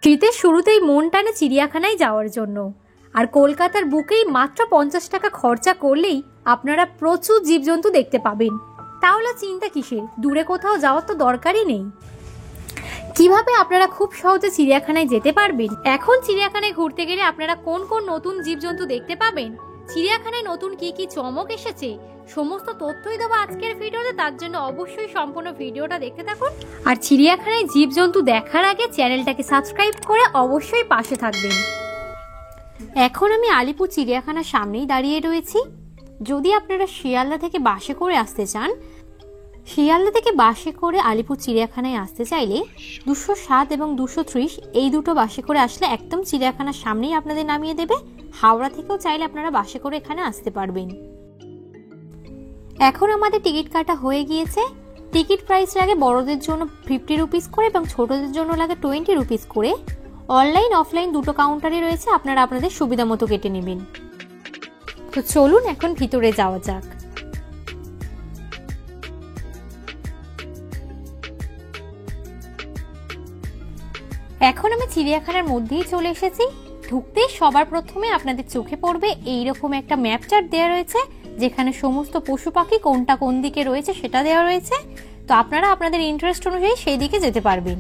শীতের শুরুতেই মন টানে চিড়িয়াখানায় যাওয়ার জন্য। আর কলকাতার বুকেই মাত্র 50 টাকা খরচা করলেই আপনারা প্রচুর জীবজন্তু দেখতে পাবেন। তাহলে চিন্তা কিসের, দূরে কোথাও যাওয়ার তো দরকারই নেই। কিভাবে আপনারা খুব সহজে চিড়িয়াখানায় যেতে পারবেন? এখন চিড়িয়াখানায় ঘুরতে গেলে আপনারা কোন কোন নতুন জীবজন্তু দেখতে পাবেন, চিড়িয়াখানায় নতুন কি কি চমক এসেছে, সমস্ত তথ্যই দেবো আজকের ভিডিওতে। তার জন্য অবশ্যই সম্পূর্ণ ভিডিওটা দেখতে থাকুন। আর চিড়িয়াখানায় জীবজন্তু দেখার আগে চ্যানেলটাকে সাবস্ক্রাইব করে অবশ্যই পাশে থাকবেন। এখন আমি আলিপুর চিড়িয়াখানার সামনেই দাঁড়িয়ে রয়েছি। যদি আপনারা শিয়ালদা থেকে বাসে করে আসতে চান, শিয়ালদা থেকে বাসে করে আলিপুর চিড়িয়াখানায় আসতে চাইলে 207 এবং 230 এই দুটো বাসে করে আসলে একদম চিড়িয়াখানার সামনেই আপনাদের নামিয়ে দেবে। হাওড়া থেকেও চাইলে আপনারা বাসে করে এখানে আসতে পারবেন। এখন আমাদের টিকিট কাটা হয়ে গিয়েছে। টিকিট প্রাইস লাগে বড়দের জন্য 50 রুপিস করে এবং ছোটদের জন্য লাগে 20 রুপিস করে। অনলাইন অফলাইন দুটো কাউন্টারই রয়েছে, আপনারা আপনাদের সুবিধা মতো কেটে নেবেন। তো চলুন এখন ভিতরে যাওয়া যাক। এখন আমি চিড়িয়াখানার মধ্যেই চলে এসেছি। ঢুকতেই সবার প্রথমে আপনাদের চোখে পড়বে এইরকম একটা ম্যাপ চার্ট দেওয়া রয়েছে, যেখানে সমস্ত পশু পাখি কোনটা কোন দিকে রয়েছে সেটা দেওয়া রয়েছে। তো আপনারা আপনাদের ইন্টারেস্ট অনুযায়ী সেই দিকে যেতে পারবেন।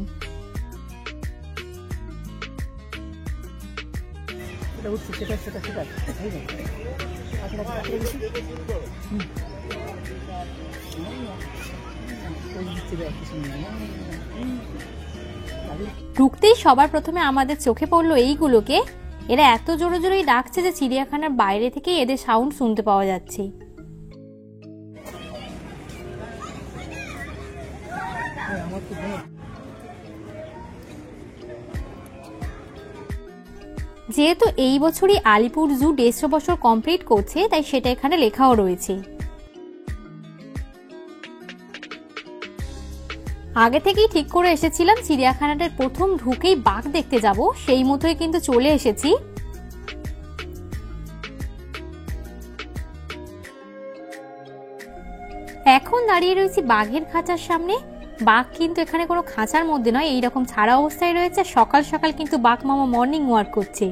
ঢুকতেই সবার প্রথমে আমাদের চোখে পড়লো এইগুলোকে। এরা এত জোরে জোরেই ডাকছে যে চিড়িয়াখানার বাইরে থেকে এদের সাউন্ড শুনতে পাওয়া যাচ্ছে। যেহেতু এই বছরই আলিপুর জু 150 বছর কমপ্লিট করছে, তাই সেটা এখানে লেখাও রয়েছে। আগে থেকেই ঠিক করে এসেছিলাম চিড়িয়াখানাটার প্রথম ঢুকেই বাঘ দেখতে যাব, সেই মতোই কিন্তু চলে এসেছি। এখন দাঁড়িয়ে রয়েছি বাঘের খাঁচার সামনে। বাঘ কিন্তু এখানে কোনো খাঁচার মধ্যে নয়, এইরকম ছাড়া অবস্থায় রয়েছে। সকাল সকাল কিন্তু বাঘ মামা মর্নিং ওয়াক করছে।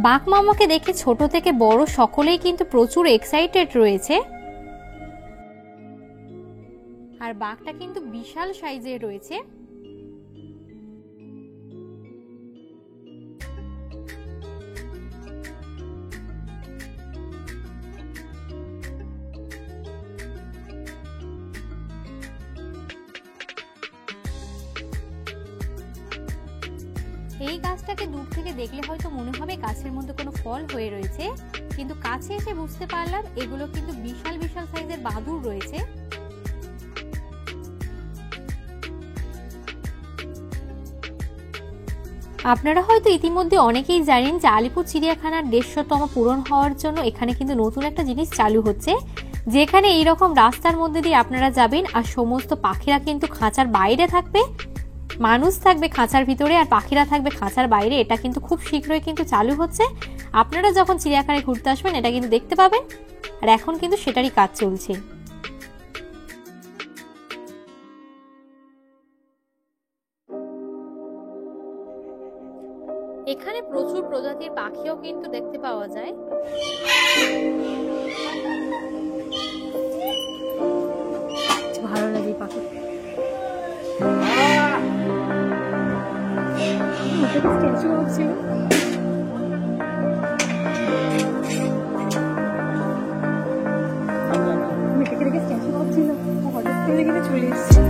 বাঘ মামাকে দেখে ছোট থেকে বড় সকলেই কিন্তু প্রচুর এক্সাইটেড রয়েছে। আর বাঘটা কিন্তু বিশাল সাইজের রয়েছে। এই গাছটাকে দূর থেকে দেখলে হয়তো মনে হবে গাছের মধ্যে কোনো ফল হয়ে রয়েছে, কিন্তু কাছে এসে বুঝতে পারলাম এগুলো কিন্তু বিশাল বিশাল সাইজের বাদুড় রয়েছে। আপনারা হয়তো ইতিমধ্যে অনেকেই জানেন যে আলিপুর চিড়িয়াখানার 150তম পূরণ হওয়ার জন্য এখানে কিন্তু নতুন একটা জিনিস চালু হচ্ছে, যেখানে এইরকম রাস্তার মধ্যে দিয়ে আপনারা যাবেন আর সমস্ত পাখিরা কিন্তু খাঁচার বাইরে থাকবে, মানুষ থাকবে খাঁচার ভিতরে আর পাখিরা থাকবে খাঁচার বাইরে। এটা কিন্তু খুব শীঘ্রই কিন্তু চালু হচ্ছে। আপনারা যখন চিড়িয়াখানায় ঘুরতে আসবেন এটা কিন্তু দেখতে পাবেন। আর এখন কিন্তু সেটারই কাজ চলছে। এখানে প্রচুর প্রজাতির পাখিও কিন্তু দেখতে পাওয়া যায়। ভালো লাগে পাখি। চলে এসেছি।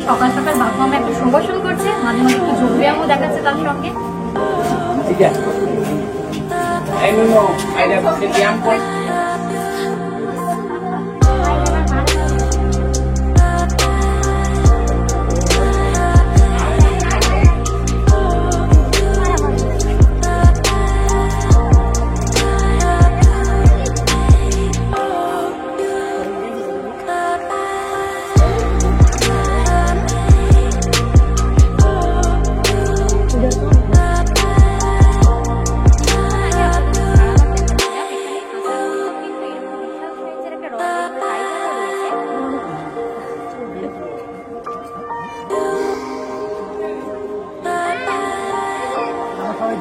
সকাল সকাল বাঘ মামা একটু সংগঠন করছে, মাঝে মাঝে একটু যোগ ব্যায়ামও দেখাচ্ছে তার সঙ্গে। ঠিক আছে, এই নো আইডিয়া করতে ব্যায়াম কর।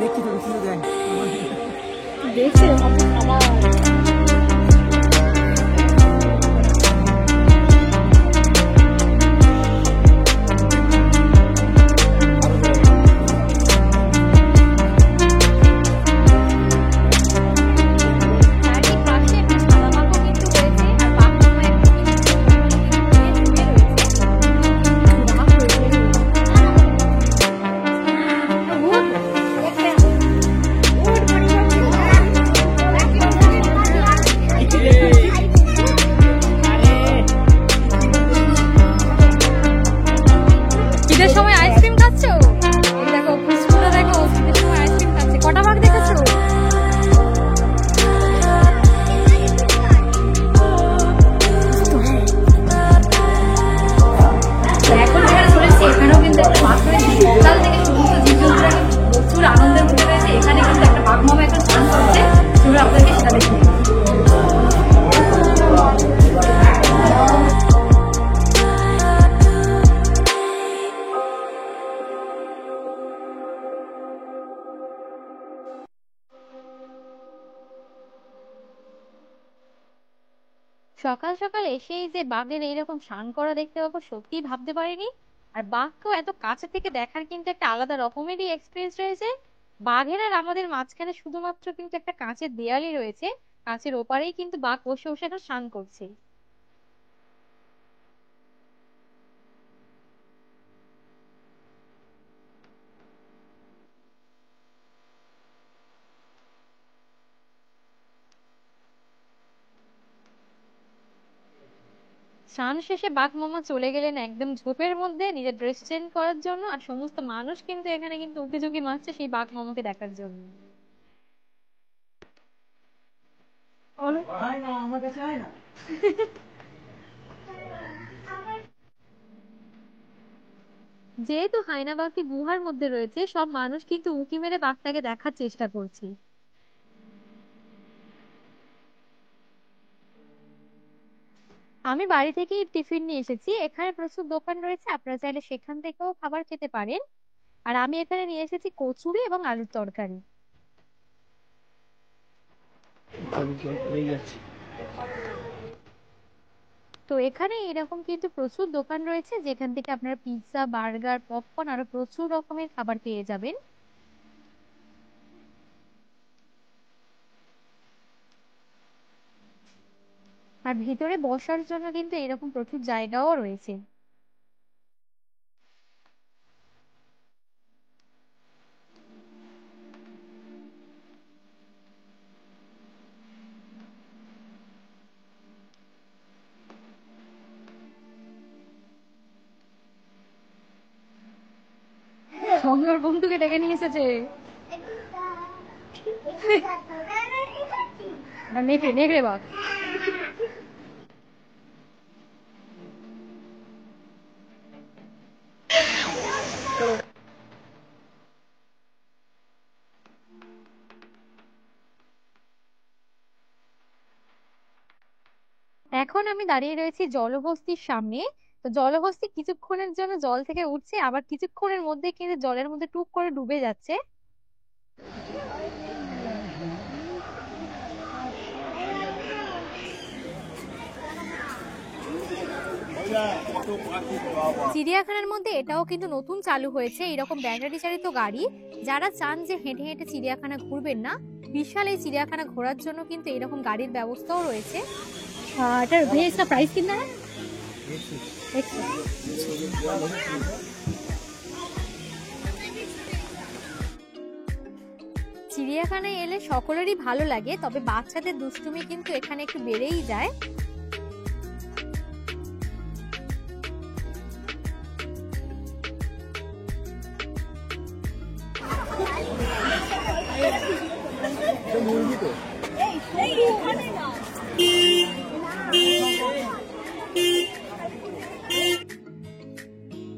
দেখছি তো কিছু দেখ দেখছে ঈদের সময় আইসক্রিম খাচ্ছো? এই দেখো খুশবুটা দেখো, ঈদের সময় আইসক্রিম খাচ্ছে। কটা ভাগ দেখেছো? এখন যেখানে চলেছি এখানেও কিন্তু একটা বাঘ রয়েছে। সকাল থেকে সমস্ত জীবজন্তুরা প্রচুর আনন্দের মধ্যে রয়েছে। এখানে কিন্তু একটা বাঘ মামা এখন স্নান করছে, চলুন আপনাদেরকে সেটা দেখে। সকাল সকাল এসেই যে বাঘের এইরকম স্নান করা দেখতে পাবো সত্যিই ভাবতে পারিনি। আর বাঘকেও এত কাছে থেকে দেখার কিন্তু একটা আলাদা রকমেরই এক্সপিরিয়েন্স রয়েছে। বাঘের আর আমাদের মাঝখানে শুধুমাত্র কিন্তু একটা কাঁচের দেয়ালই রয়েছে, কাঁচের ওপারেই কিন্তু বাঘ বসে বসে এখন স্নান করছে। স্নান শেষে বাঘ মামা চলে গেলেন একদম ঝোপের মধ্যে নিজের ড্রেস চেঞ্জ করার জন্য, আর সমস্ত মানুষ কিন্তু এখানে কিন্তু উকি ঝুঁকি মারছে সেই বাঘ মামাকে দেখার জন্য। আমার কাছে হয় না। যেহেতু হায়না বাঘটি গুহার মধ্যে রয়েছে, সব মানুষ কিন্তু উঁকি মেরে বাঘটাকে দেখার চেষ্টা করছে। আমি বাড়ি থেকেই টিফিন নিয়ে এসেছি, এখানে প্রচুর দোকান রয়েছে, আপনারা চাইলে সেখান থেকেও খাবার খেতে পারেন। আর আমি এখানে নিয়ে এসেছি কচুরি এবং আলুর তরকারি। তো এখানে এরকম কিন্তু প্রচুর দোকান রয়েছে যেখান থেকে আপনারা পিৎজা, বার্গার, পপকর্ন আরো প্রচুর রকমের খাবার পেয়ে যাবেন। আর ভিতরে বসার জন্য কিন্তু এরকম প্রচুর জায়গাও রয়েছে। সঙ্গে ওর বন্ধুকে ডেকে নিয়ে এসেছে। নেকড়ে নেকড়ে বাঘ। এখন আমি দাঁড়িয়ে রয়েছি জলহস্তির সামনে। তো জলহস্তি কিছুক্ষণের জন্য জল থেকে উঠছে, আবার কিছুক্ষণের মধ্যে কিন্তু জলের মধ্যে টুক করে ডুবে যাচ্ছে। চিড়িয়াখানার মধ্যে এটাও কিন্তু নতুন চালু হয়েছে এরকম ব্যাটারি চালিত গাড়ি। যারা চান যে হেঁটে হেঁটে চিড়িয়াখানা ঘুরবেন না, বিশাল এই চিড়িয়াখানা ঘোরার জন্য কিন্তু এরকম গাড়ির ব্যবস্থাও রয়েছে। এটার ভেজ না প্রাইস কিনা চিড়িয়াখানায় এলে সকলেরই ভালো লাগে, তবে বাচ্চাদের দুষ্টুমি কিন্তু এখানে একটু বেড়েই যায়।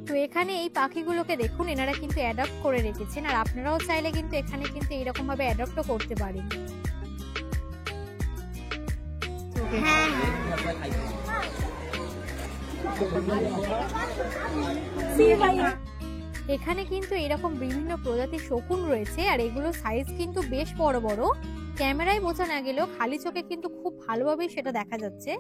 তো এখানে এই পাখিগুলোকে দেখুন, এনারা কিন্তু অ্যাডপ্ট করে রেখেছেন, আর আপনারাও চাইলে কিন্তু এখানে কিন্তু এরকম ভাবে অ্যাডপ্টও করতে পারেন। এখানে কিন্তু এরকম বিভিন্ন প্রজাতির শকুন রয়েছে, আর এগুলো সাইজ কিন্তু বেশ বড় বড়। ক্যামেরায় বোঝা না গেলেও খালি চোখে কিন্তু খুব ভালোভাবে সেটা দেখা যাচ্ছে।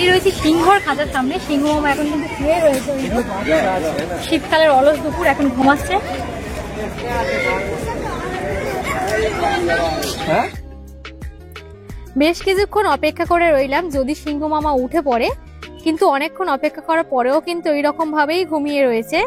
রয়েছে সিংহর খাঁচার সামনে। সিংহ মামা এখন কিন্তু শুয়ে রয়েছে, শীতকালের অলস দুপুর, এখন ঘুমাচ্ছে। বেশ কিছুক্ষণ অপেক্ষা করে রইলাম যদি সিংহ মামা উঠে পড়ে, কিন্তু অনেকক্ষণ অপেক্ষা করার পরেও কিন্তু এইরকম ভাবেই ঘুমিয়ে রয়েছে।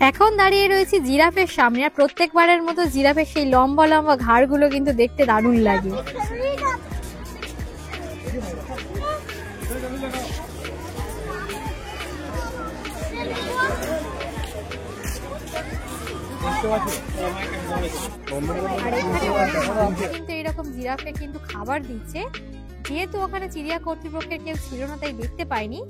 এখন দাঁড়িয়ে রয়েছে জিরাফের সামনে, আর প্রত্যেকবারের মতো জিরাফের সেই লম্বা লম্বা ঘাড়গুলো কিন্তু দেখতে দারুণ লাগে। কিন্তু এরকম জিরাফে কিন্তু খাবার দিচ্ছে, যেহেতু ওখানে চিড়িয়া কর্তৃপক্ষের কেউ ছিল না তাই দেখতে পাইনি।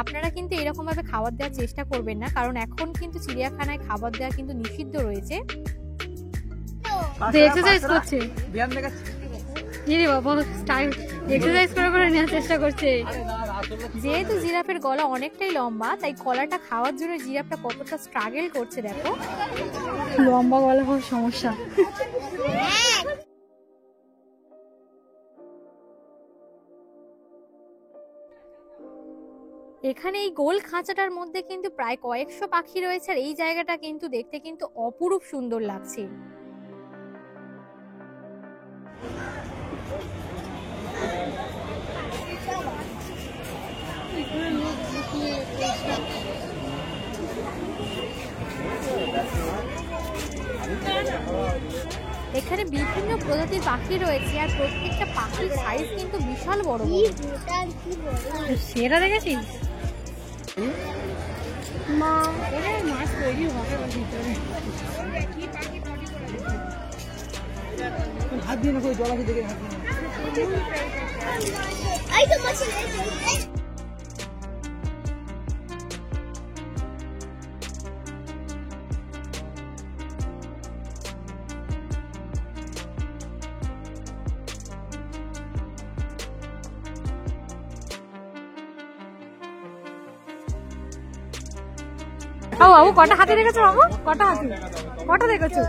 আপনারা কিন্তু এরকম ভাবে খাবার দেওয়ার চেষ্টা করবেন না, কারণ এখন কিন্তু চিড়িয়াখানায় খাবার দেওয়া কিন্তু নিষিদ্ধ রয়েছে। এক্সারসাইজ করছে, এক্সারসাইজ করে নেওয়ার চেষ্টা করছে। যেহেতু জিরাফের গলা অনেকটাই লম্বা, তাই কলাটা খাওয়ার জন্য জিরাফটা কতটা স্ট্রাগল করছে দেখো। লম্বা গলা খুব সমস্যা। এখানে এই গোল খাঁচাটার মধ্যে কিন্তু প্রায় কয়েকশো পাখি রয়েছে, আর এই জায়গাটা কিন্তু দেখতে কিন্তু অপরূপ সুন্দর লাগছে। এখানে বিভিন্ন প্রজাতির পাখি রয়েছে, আর প্রত্যেকটা পাখির সাইজ কিন্তু বিশাল বড় বড়। সেটা দেখেছিস? মাছ তৈরি হবে ভিতরে। হাত দিয়ে না জল আছে দেখে হাত দিয়ে। বাবু কটা হাতি দেখেছো? বাবু কটা হাতি, কটা দেখেছো?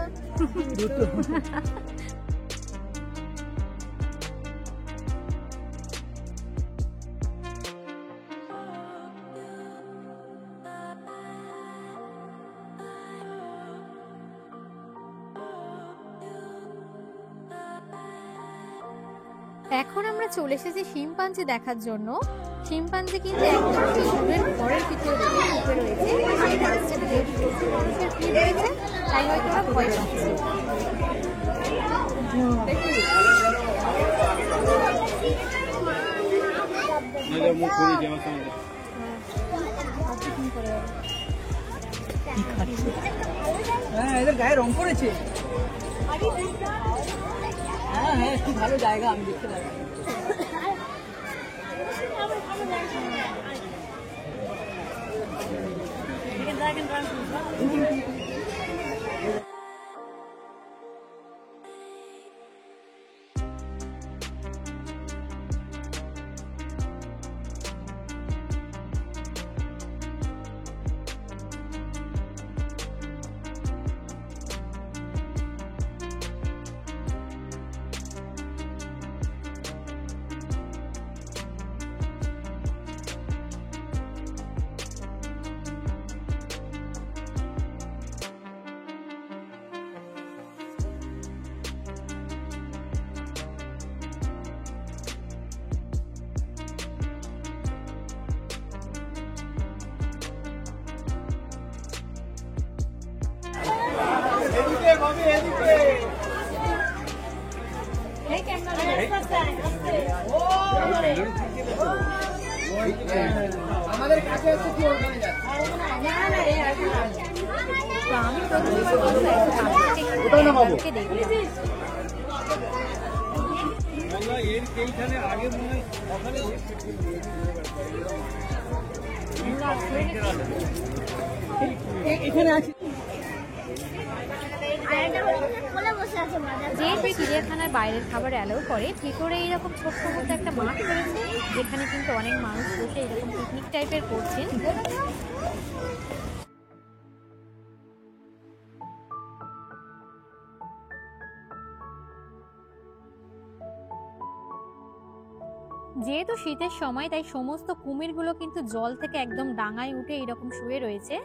এখন আমরা চলে এসেছি শিম্পাঞ্জি দেখার জন্য। শিম্পাঞ্জি কিন্তু একদম ঘরের ভিতরে রয়েছে, তাই হয়তো ওরা ভয় পাচ্ছে। হ্যাঁ, এদের গায়ে রং করেছে। হ্যাঁ হ্যাঁ, খুব ভালো জায়গা, আমি দেখতে পারি। আমাদের কাছে আছে কি ওখানে যাচ্ছে তো আমি প্রথমবার ওটাই নামাবো দেখলাম। এইখানে আগে মনে হয় ওখানে এখানে আছে। যেহেতু চিড়িয়াখানার বাইরের খাবার অ্যালাউ করে, ভিতরে এইরকম ছোট্ট মতো একটা মাঠ রয়েছে, যেখানে কিন্তু অনেক মানুষ বসে এরকম পিকনিক টাইপের করছেন। যেহেতু শীতের সময়, তাই সমস্ত কুমিরগুলো কিন্তু জল থেকে একদম ডাঙায় উঠে এরকম শুয়ে রয়েছে।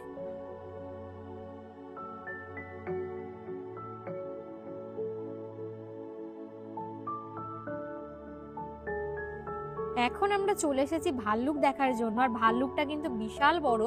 এখন আমরা চলে এসেছি ভাল্লুক দেখার জন্য, আর ভাল্লুকটা কিন্তু বিশাল বড়।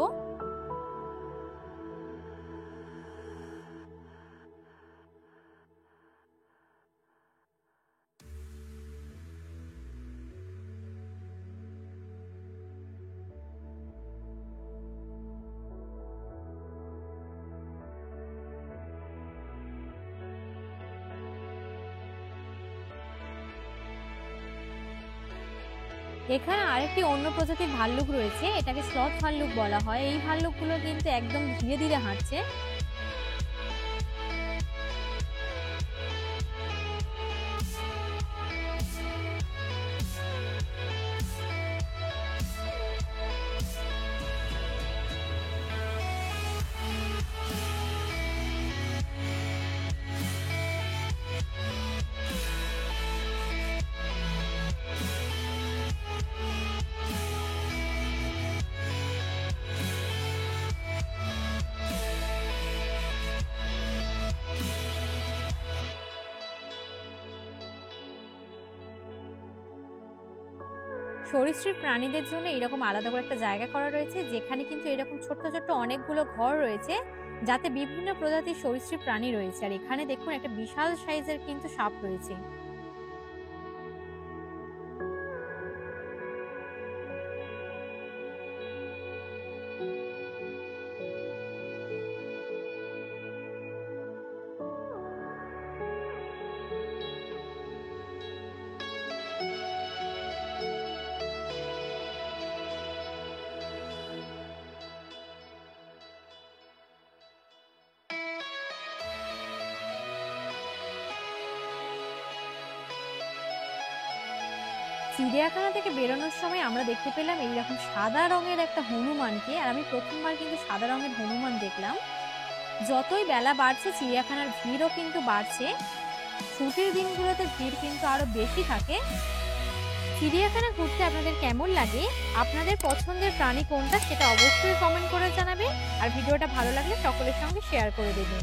এখানে আরেকটি অন্য প্রজাতির ভাল্লুক রয়েছে, এটাকে স্লথ ভাল্লুক বলা হয়। এই ভাল্লুকগুলো কিন্তু একদম ধীরে ধীরে হাঁটছে। সরীসৃপ প্রাণীদের জন্য এরকম আলাদা করে একটা জায়গা করা রয়েছে, যেখানে কিন্তু এরকম ছোট্ট ছোট্ট অনেকগুলো ঘর রয়েছে, যাতে বিভিন্ন প্রজাতির সরীসৃপ প্রাণী রয়েছে। আর এখানে দেখুন একটা বিশাল সাইজের কিন্তু সাপ রয়েছে। চিড়িয়াখানা থেকে বেরোনোর সময় আমরা দেখতে পেলাম এইরকম সাদা রঙের একটা হনুমানকে, আর আমি প্রথমবার কিন্তু সাদা রঙের হনুমান দেখলাম। যতই বেলা বাড়ছে চিড়িয়াখানার ভিড়ও কিন্তু বাড়ছে। ছুটির দিনগুলোতে ভিড় কিন্তু আরো বেশি থাকে। চিড়িয়াখানা ঘুরতে আপনাদের কেমন লাগে, আপনাদের পছন্দের প্রাণী কোনটা সেটা অবশ্যই কমেন্ট করে জানাবেন, আর ভিডিওটা ভালো লাগলে সকলের সঙ্গে শেয়ার করে দেবেন।